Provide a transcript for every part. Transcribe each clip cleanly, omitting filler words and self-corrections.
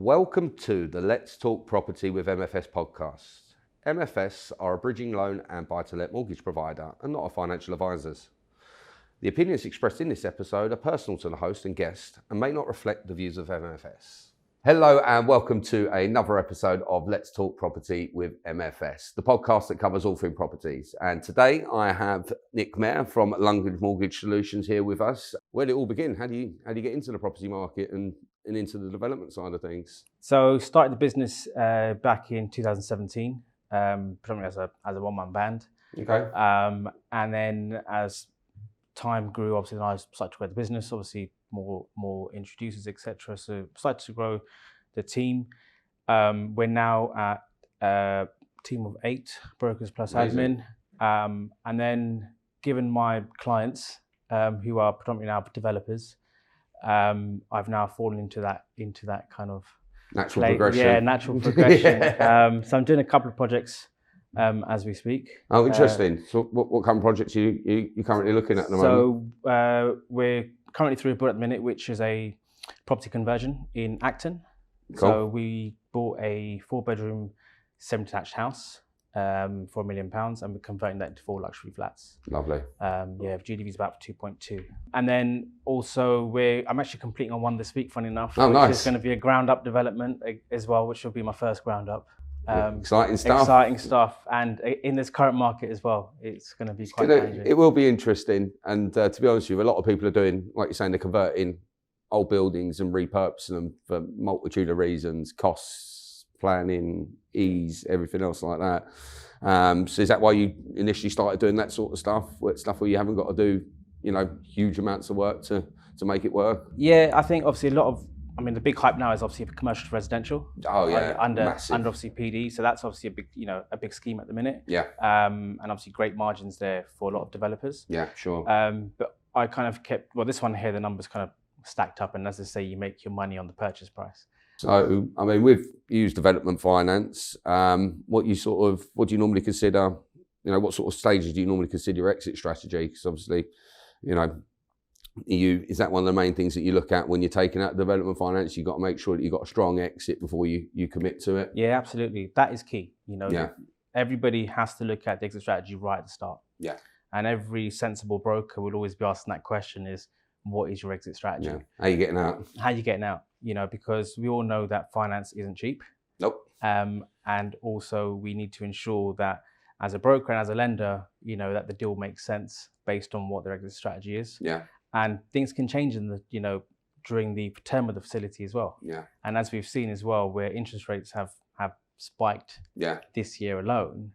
Welcome to the Let's Talk Property with MFS podcast. MFS are a bridging loan and buy-to-let mortgage provider and not a financial advisors. The opinions expressed in this episode are personal to the host and guest and may not reflect the views of MFS. Hello and welcome to another episode of Let's Talk Property with MFS, the podcast that covers all things properties. And today I have Nik Mair from London Mortgage Solutions here with us. Where did it all begin? How do you get into the property market and into the development side of things? So started the business back in 2017, predominantly as a one-man band. Okay. And then as time grew, obviously then I started to grow the business, obviously more introducers, etc. So started to grow the team. We're now at a team of 8 brokers plus Amazing. admin. And then given my clients, who are predominantly now developers, I've now fallen into that kind of Natural progression. Yeah, natural progression. Yeah. So I'm doing a couple of projects as we speak. Oh, interesting. So what kind of projects are you currently looking at the moment? So we're currently through a build at the minute, which is a property conversion in Acton. Cool. So we bought a 4-bedroom, 7-detached house for £1 million, and we're converting that into 4 luxury flats. Lovely. GDV is about 2.2. And then also I'm actually completing on one this week, funny enough. Oh, which nice. is going to be a ground up development as well, which will be my first ground up. Exciting stuff. Exciting stuff, and in this current market as well, it's going to be quite challenging. It will be interesting, and to be honest with you, a lot of people are doing, like you're saying, they're converting old buildings and repurposing them for multitude of reasons, costs, planning, ease, everything else like that. So is that why you initially started doing that sort of stuff where you haven't got to do, huge amounts of work to make it work? Yeah, I think obviously the big hype now is obviously for commercial to residential. Oh yeah, under massive. obviously PD, so that's obviously a big scheme at the minute. Yeah. And obviously great margins there for a lot of developers. Yeah, sure. But I kind of this one here, the numbers kind of stacked up, and as I say, you make your money on the purchase price. So, we've used development finance. What do you normally consider? What sort of stages do you normally consider your exit strategy? Because obviously, is that one of the main things that you look at when you're taking out development finance? You've got to make sure that you've got a strong exit before you commit to it. Yeah, absolutely. That is key. Yeah. Everybody has to look at the exit strategy right at the start. Yeah. And every sensible broker would always be asking that question is, what is your exit strategy? Yeah. How are you getting out? How are you getting out? Because we all know that finance isn't cheap. Nope. And also we need to ensure that as a broker and as a lender, that the deal makes sense based on what their exit strategy is. Yeah. And things can change during the term of the facility as well. Yeah. And as we've seen as well, where interest rates have spiked this year alone,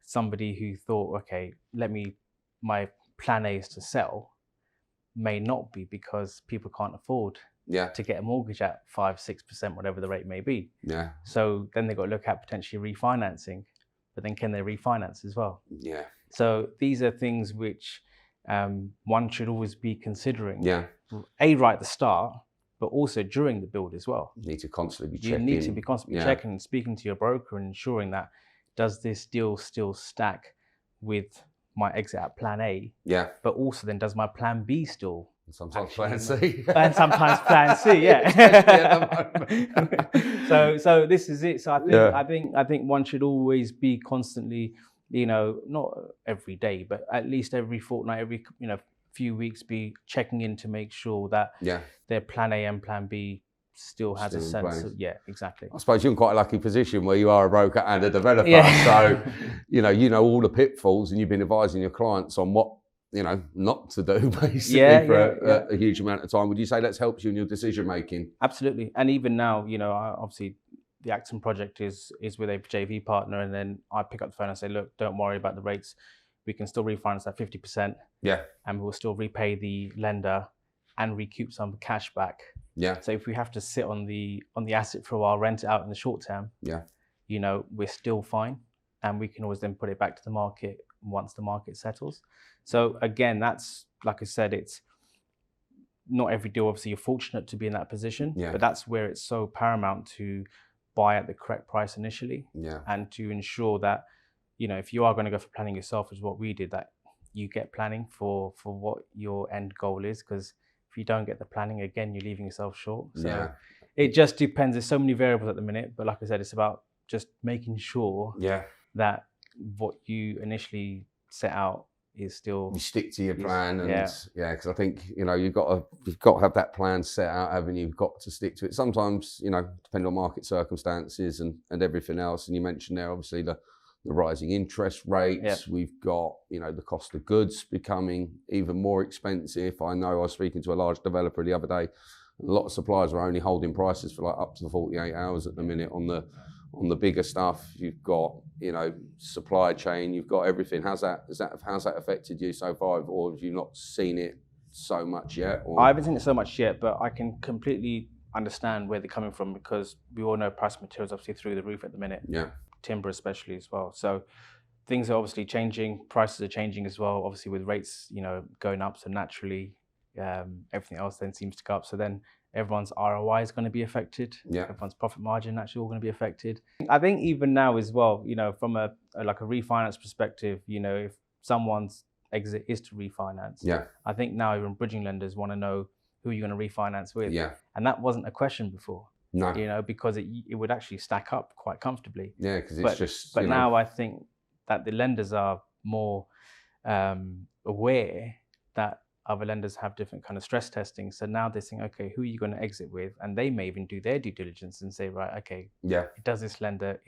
somebody who thought, okay, my plan A is to sell, may not be, because people can't afford to get a mortgage at 5-6%, whatever the rate may be. Yeah. So then they've got to look at potentially refinancing, but then can they refinance as well? Yeah. So these are things which one should always be considering. Yeah. Right at the start, but also during the build as well. You need to constantly be checking. You need to be constantly checking and speaking to your broker and ensuring that, does this deal still stack with my exit at plan A? Yeah. But also then, does my plan B still? And sometimes plan C. And sometimes plan C, yeah. So this is it. So I think one should always be constantly, not every day, but at least every fortnight, every few weeks, be checking in to make sure that their plan A and plan B still has a sense of, exactly. I suppose you're in quite a lucky position where you are a broker and a developer. Yeah. So, you know all the pitfalls, and you've been advising your clients on what, not to do basically for a huge amount of time. Would you say that's helped you in your decision making? Absolutely. And even now, obviously the Acton project is with a JV partner, and then I pick up the phone and say, look, don't worry about the rates. We can still refinance that 50%. Yeah. And we'll still repay the lender and recoup some cash back. Yeah. So if we have to sit on the asset for a while, rent it out in the short term, we're still fine, and we can always then put it back to the market once the market settles. So again, that's, like I said, it's not every deal. Obviously, you're fortunate to be in that position, but that's where it's so paramount to buy at the correct price initially, and to ensure that, if you are going to go for planning yourself, is what we did, that you get planning for what your end goal is, because if you don't get the planning, again, you're leaving yourself short. So It just depends. There's so many variables at the minute, but like I said, it's about just making sure that what you initially set out is still, you stick to your plan, and yeah, because I think you've got to have that plan set out, haven't you? You've got to stick to it. Sometimes depending on market circumstances and everything else. And you mentioned there obviously the rising interest rates. We've got the cost of goods becoming even more expensive. I know I was speaking to a large developer the other day. A lot of suppliers are only holding prices for like up to 48 hours at the minute on the bigger stuff. You've got supply chain, you've got everything. How's that affected you so far, or have you not seen it so much yet? Or? I haven't seen it so much yet, but I can completely understand where they're coming from, because we all know price of materials obviously through the roof at the minute. Timber especially as well. So things are obviously changing, prices are changing as well, obviously with rates going up, so naturally everything else then seems to go up. So then everyone's ROI is going to be affected. Everyone's profit margin actually all going to be affected. I think even now as well, from a refinance perspective, if someone's exit is to refinance, I think now even bridging lenders want to know who you're going to refinance with. And that wasn't a question before. No. Because it would actually stack up quite comfortably. Because it's just. But now I think that the lenders are more aware that other lenders have different kind of stress testing. So now they're saying, okay, who are you going to exit with? And they may even do their due diligence and say, right, okay, does this lender,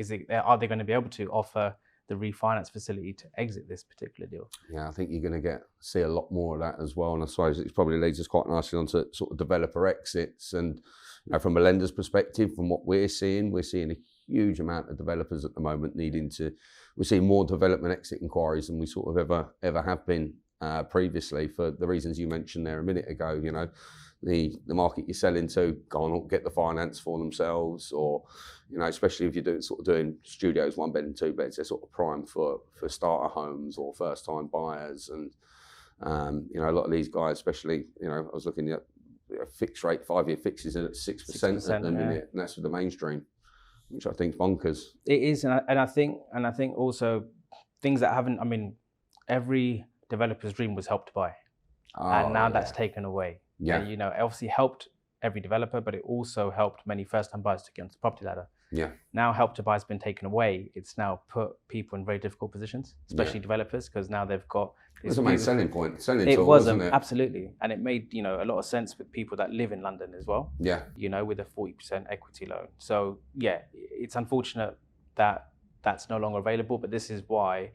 are they going to be able to offer the refinance facility to exit this particular deal? I think you're going to see a lot more of that as well. And I suppose it probably leads us quite nicely onto sort of developer exits. And from a lender's perspective, from what we're seeing a huge amount of developers at the moment we're seeing more development exit inquiries than we sort of ever have been previously, for the reasons you mentioned there a minute ago. The market you're selling to can't get the finance for themselves, or especially if you're doing studios, 1 bed and 2 beds, they're sort of prime for starter homes or first time buyers. And a lot of these guys, especially I was looking at fixed rate 5-year fixes at 6% at the minute, and that's for the mainstream, which I think is bonkers. It is, and I think also things that haven't. I mean, every developer's dream was Help to Buy, and now that's taken away. And, it obviously helped every developer, but it also helped many first-time buyers to get onto the property ladder. Now Help to Buy has been taken away. It's now put people in very difficult positions, especially developers, because now they've got. It was a main selling point. It wasn't it? Absolutely, and it made a lot of sense with people that live in London as well. With a 40% equity loan. So it's unfortunate that that's no longer available, but this is why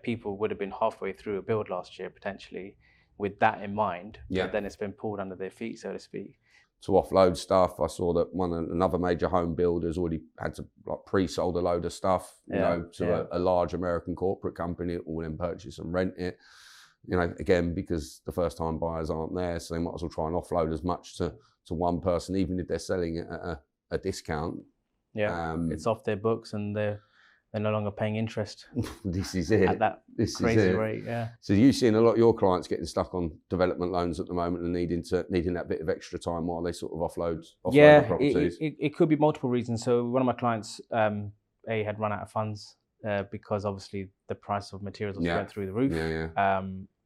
people would have been halfway through a build last year potentially with that in mind. But then it's been pulled under their feet, so to speak. To offload stuff, I saw that another major home builder's already had to pre-sold a load of stuff, to a large American corporate company that will then purchase and rent it. Again, because the first time buyers aren't there, so they might as well try and offload as much to one person, even if they're selling it at a discount. It's off their books and they're no longer paying interest. This is it. At that crazy rate, So you've seen a lot of your clients getting stuck on development loans at the moment and needing that bit of extra time while they sort of offload the properties? It could be multiple reasons. So one of my clients, had run out of funds because obviously the price of materials went through the roof.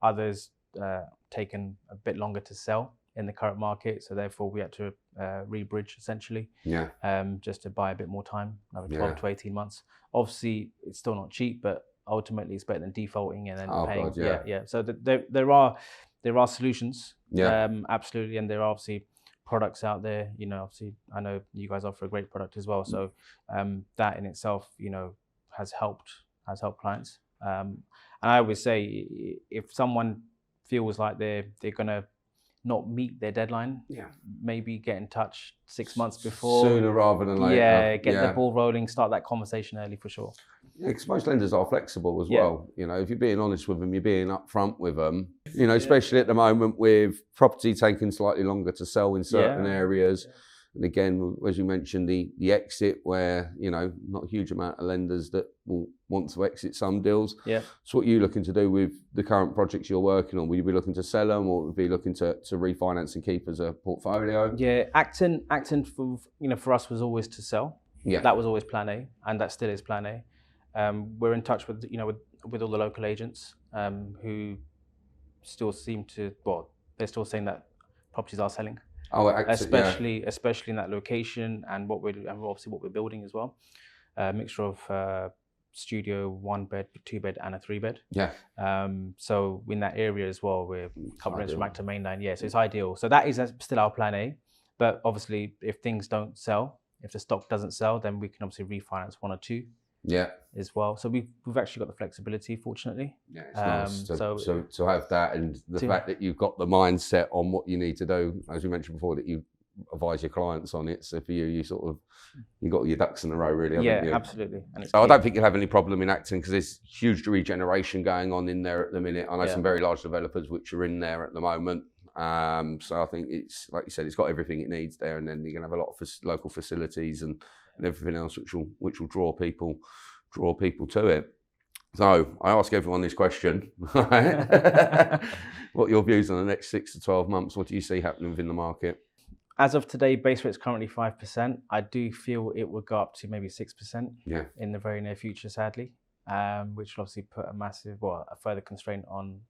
Others taken a bit longer to sell in the current market, so therefore we had to rebridge essentially, just to buy a bit more time, another 12 to 18 months. Obviously, it's still not cheap, but ultimately it's better than defaulting and then paying. God, So there are solutions, absolutely, and there are obviously products out there. Obviously, I know you guys offer a great product as well. So that in itself, has helped clients. And I always say, if someone feels like they're gonna not meet their deadline, maybe get in touch 6 months before, sooner rather than later. Get the ball rolling, start that conversation early for sure. Because most lenders are flexible as well. If you're being honest with them, you're being upfront with them. Especially at the moment with property taking slightly longer to sell in certain areas. And again, as you mentioned, the exit where, not a huge amount of lenders that will want to exit some deals. So what are you looking to do with the current projects you're working on? Will you be looking to sell them, or would you be looking to refinance and keep as a portfolio? Acton for us was always to sell. That was always plan A, and that still is plan A. We're in touch with all the local agents who still seem to, they're still saying that properties are selling. especially in that location and obviously what we're building as well. A mixture of studio, 1 bed, 2 bed, and a 3 bed. Yeah. So in that area as well, we're a couple minutes from Acton Mainline. Yeah, so it's ideal. So that is still our plan A. But obviously, if things don't sell, if the stock doesn't sell, then we can obviously refinance 1 or 2. Yeah. As well. So we've actually got the flexibility, fortunately. Yeah, it's nice to have that, and the fact that you've got the mindset on what you need to do, as we mentioned before, that you advise your clients on it. So for you, you got your ducks in a row, really. Yeah, haven't you? Absolutely. And so I don't think you'll have any problem in Acton because there's huge regeneration going on in there at the minute. I know some very large developers which are in there at the moment. So I think it's, like you said, it's got everything it needs there, and then you're gonna have a lot of local facilities and everything else which will draw people to it. So I ask everyone this question: what are your views on the next 6 to 12 months? What do you see happening within the market? As of today, base rate's currently 5%. I do feel it will go up to maybe 6% in the very near future, sadly, which will obviously put a further constraint on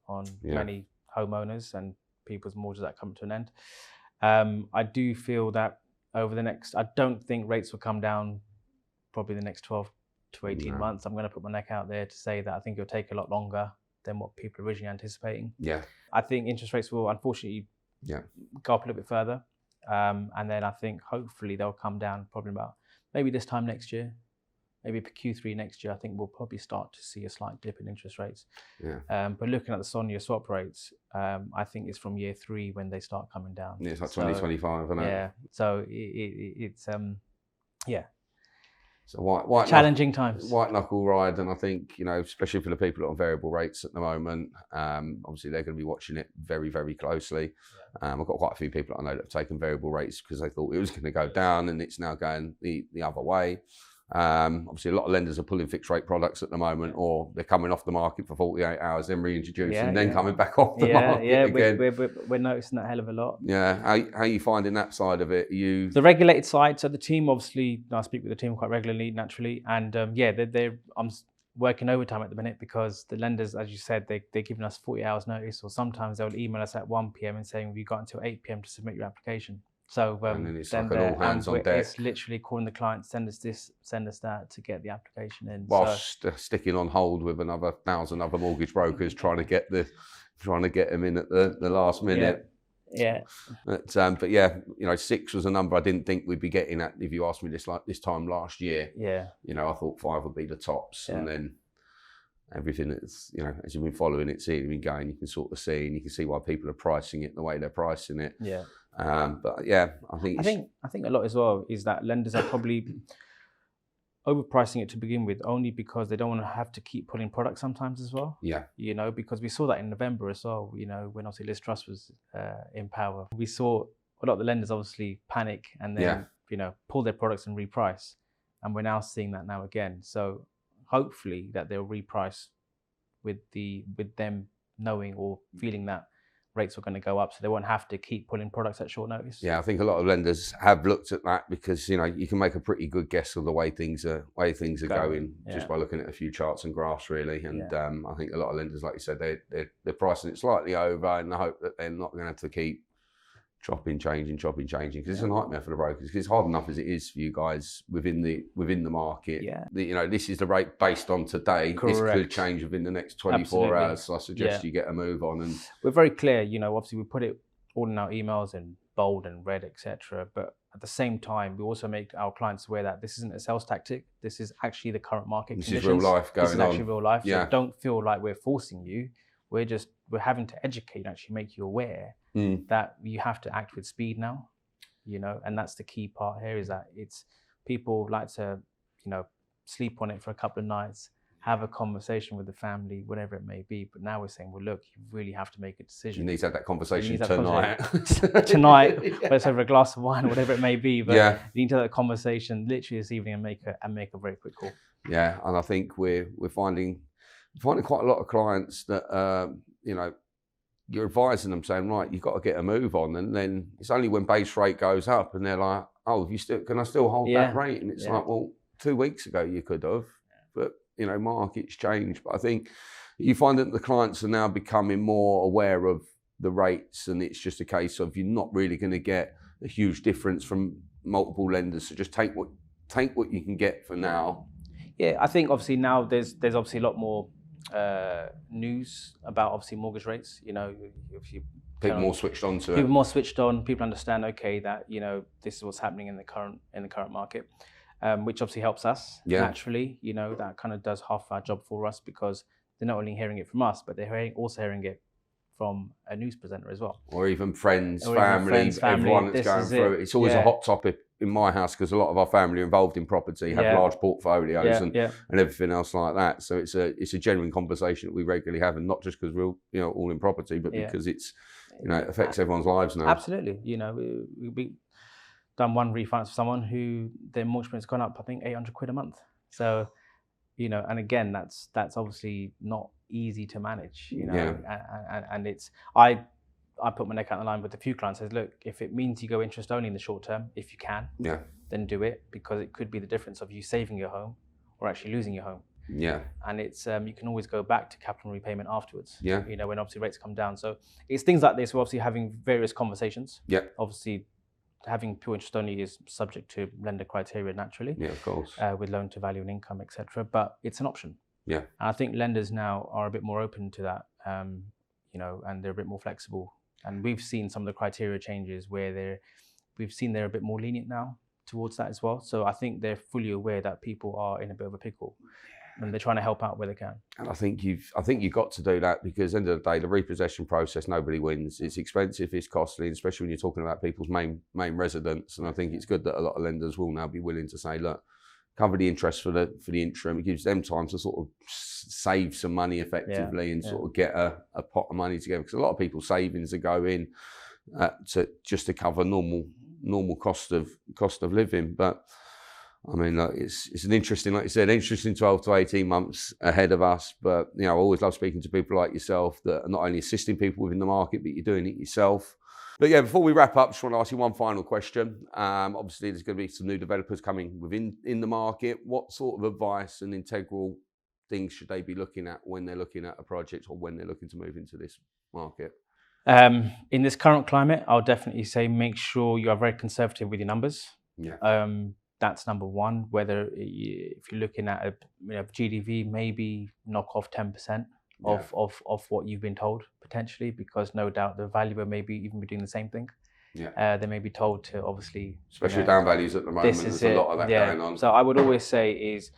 many homeowners and people's mortgages that come to an end. I do feel that I don't think rates will come down probably the next 12 to 18 months. I'm going to put my neck out there to say that I think it'll take a lot longer than what people are originally anticipating. Yeah. I think interest rates will unfortunately go up a little bit further. And then I think hopefully they'll come down probably about maybe this time next year, maybe Q3 next year. I think we'll probably start to see a slight dip in interest rates. Yeah. But looking at the SONIA swap rates, I think it's from year 3 when they start coming down. Yeah, it's like 2025, isn't it? Yeah. So it's So white challenging times. White knuckle ride, and I think, especially for the people that are on variable rates at the moment, obviously they're going to be watching it very, very closely. I've got quite a few people that I know that have taken variable rates because they thought it was going to go down, and it's now going the other way. Obviously, a lot of lenders are pulling fixed rate products at the moment, or they're coming off the market for 48 hours, then reintroducing, and then coming back off the market again. We're noticing that hell of a lot. Yeah, how are you finding that side of it? The regulated side. So the team, obviously, I speak with the team quite regularly, naturally, and I'm working overtime at the minute because the lenders, as you said, they're giving us 40 hours notice, or sometimes they'll email us at 1 p.m. and saying, "We've got until 8 p.m. to submit your application." So and then it's like an all hands on deck. It's literally calling the client, send us this, send us that to get the application in. Whilst sticking on hold with another 1,000 other mortgage brokers trying to get them in at the last minute. Yeah. But yeah, 6 was a number I didn't think we'd be getting at if you asked me this time last year. Yeah. I thought 5 would be the tops, and then everything that's as you've been following it, seeing it been going, you can sort of see, and you can see why people are pricing it the way they're pricing it. Yeah. But yeah, I think a lot as well is that lenders are probably overpricing it to begin with, only because they don't want to have to keep pulling products sometimes as well. Yeah. Because we saw that in November as well. When obviously Liz Truss was in power, we saw a lot of the lenders obviously panic and then pull their products and reprice, and we're now seeing that now again. So hopefully that they'll reprice with them knowing or feeling that rates are going to go up, so they won't have to keep pulling products at short notice. Yeah, I think a lot of lenders have looked at that because you can make a pretty good guess of the way things are going just by looking at a few charts and graphs, really. And I think a lot of lenders, like you said, they're pricing it slightly over in the hope that they're not going to have to keep chopping, changing, because it's a nightmare for the brokers. Because it's hard enough as it is for you guys within the market. Yeah. This is the rate based on today. Correct. This could change within the next 24 hours. So I suggest you get a move on. And we're very clear. Obviously we put it all in our emails in bold and red, etc. But at the same time, we also make our clients aware that this isn't a sales tactic. This is actually the current market conditions. This is real life going on. This is actually real life. So don't feel like we're forcing you. We're having to educate and actually make you aware that you have to act with speed now, and that's the key part here, is that it's people like to, sleep on it for a couple of nights, have a conversation with the family, whatever it may be. But now we're saying, well, look, you really have to make a decision. You need to have that conversation tonight. Tonight, whether it's over a glass of wine or whatever it may be. But you need to have that conversation literally this evening and make a very quick call. Yeah, and I think we're finding quite a lot of clients that you're advising them, saying, right, you've got to get a move on, and then it's only when base rate goes up and they're like, oh, can I still hold that rate? And it's like, well, 2 weeks ago you could have, but markets change. But I think you find that the clients are now becoming more aware of the rates, and it's just a case of you're not really going to get a huge difference from multiple lenders. So just take what you can get for now. Yeah, I think obviously now there's obviously a lot more news about obviously mortgage rates. You know, if you people more switched on to it. People more switched on. People understand, okay, that this is what's happening in the current market, which obviously helps us naturally. You know, that kind of does half our job for us because they're not only hearing it from us, but they're also hearing it from a news presenter as well, or even friends, family, everyone that's going through it. It's always a hot topic in my house because a lot of our family are involved in property, have large portfolios and everything else like that. So it's a genuine conversation that we regularly have, and not just because we're all in property, but because it's it affects everyone's lives now. Absolutely. We done one refinance for someone who their mortgage payment's gone up, I think £800 a month. So and again, that's obviously not easy to manage, and it's I put my neck out on the line with a few clients. Says, look, if it means you go interest only in the short term, if you can, then do it, because it could be the difference of you saving your home or actually losing your home. Yeah, and it's you can always go back to capital repayment afterwards. Yeah, when obviously rates come down. So it's things like this. We're obviously having various conversations. Yeah, obviously. Having pure interest only is subject to lender criteria naturally. Yeah, of course. With loan to value and income, etc. But it's an option. Yeah. And I think lenders now are a bit more open to that, and they're a bit more flexible. And we've seen some of the criteria changes where they're a bit more lenient now towards that as well. So I think they're fully aware that people are in a bit of a pickle. And they're trying to help out where they can. And I think you've got to do that, because at the end of the day, the repossession process, nobody wins. It's expensive, it's costly, especially when you're talking about people's main residence. And I think it's good that a lot of lenders will now be willing to say, look, cover the interest for the interim. It gives them time to sort of save some money effectively and sort of get a pot of money together. Because a lot of people's savings are going to cover normal cost of living. But I mean, it's an interesting, like you said, interesting 12 to 18 months ahead of us. But, I always love speaking to people like yourself that are not only assisting people within the market, but you're doing it yourself. But yeah, before we wrap up, just want to ask you one final question. Obviously, there's going to be some new developers coming in the market. What sort of advice and integral things should they be looking at when they're looking at a project or when they're looking to move into this market? In this current climate, I'll definitely say make sure you are very conservative with your numbers. Yeah. That's number one. Whether if you're looking at a GDV, maybe knock off 10% of what you've been told potentially, because no doubt the valuer may be even be doing the same thing. Yeah. They may be told to obviously, especially down values at the moment. There's a lot of that going on. So I would always say is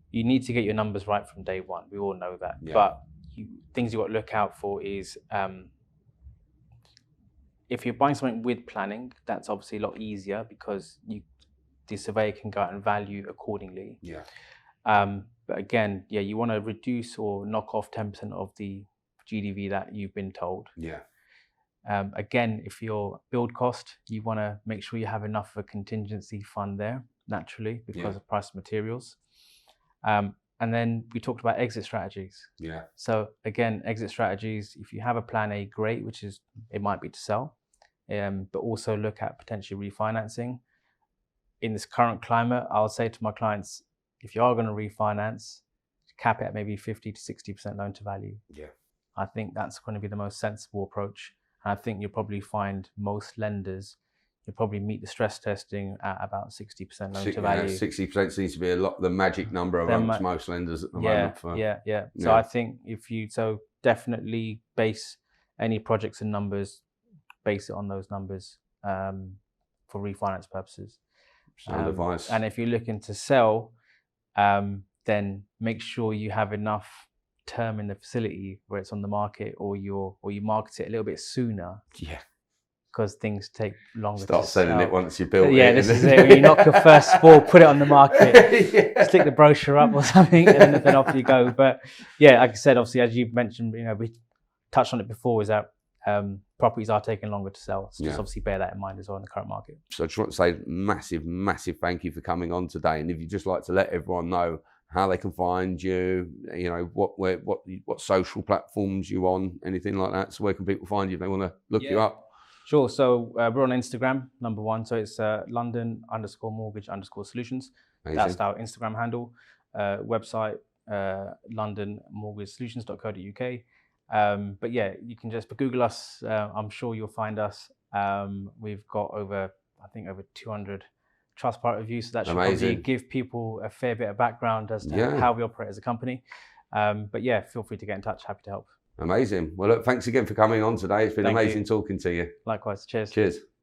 you need to get your numbers right from day one. We all know that. Yeah. But things you've got to look out for is if you're buying something with planning, that's obviously a lot easier because the surveyor can go out and value accordingly. Yeah. But again, you want to reduce or knock off 10% of the GDV that you've been told. Yeah. Again, if your build cost, you want to make sure you have enough of a contingency fund there, naturally, because of price of materials. And then we talked about exit strategies. Yeah. So again, exit strategies, if you have a plan A, great, which is, it might be to sell, but also look at potentially refinancing. In this current climate, I'll say to my clients, if you are going to refinance, cap it at maybe 50 to 60% loan to value. Yeah. I think that's going to be the most sensible approach. And I think you'll probably find most lenders, you'll probably meet the stress testing at about 60% loan to value. 60% seems to be the magic number amongst most lenders at the moment. So I think so definitely base any projects and numbers, base it on those numbers for refinance purposes. Sound advice. And if you're looking to sell, then make sure you have enough term in the facility where it's on the market, or you market it a little bit sooner. Yeah. Because things take longer. Start selling it once you build it. Yeah, this is it. When you knock your first ball, put it on the market, stick the brochure up or something, and then off you go. But yeah, like I said, obviously, as you've mentioned, we touched on it before, is that properties are taking longer to sell. So just obviously bear that in mind as well in the current market. So I just want to say massive thank you for coming on today. And if you'd just like to let everyone know how they can find you, what social platforms you on, anything like that. So where can people find you if they want to look you up? Sure. So we're on Instagram, number one. So it's London_mortgage_solutions. Amazing. That's our Instagram handle. Website, londonmortgagesolutions.co.uk. But yeah, you can just Google us. I'm sure you'll find us. We've got over 200 Trustpilot reviews, so that should Amazing. probably give people a fair bit of background as to how we operate as a company. But yeah, feel free to get in touch. Happy to help. Amazing. Well, look, thanks again for coming on today. It's been amazing talking to you. Likewise. Cheers. Cheers.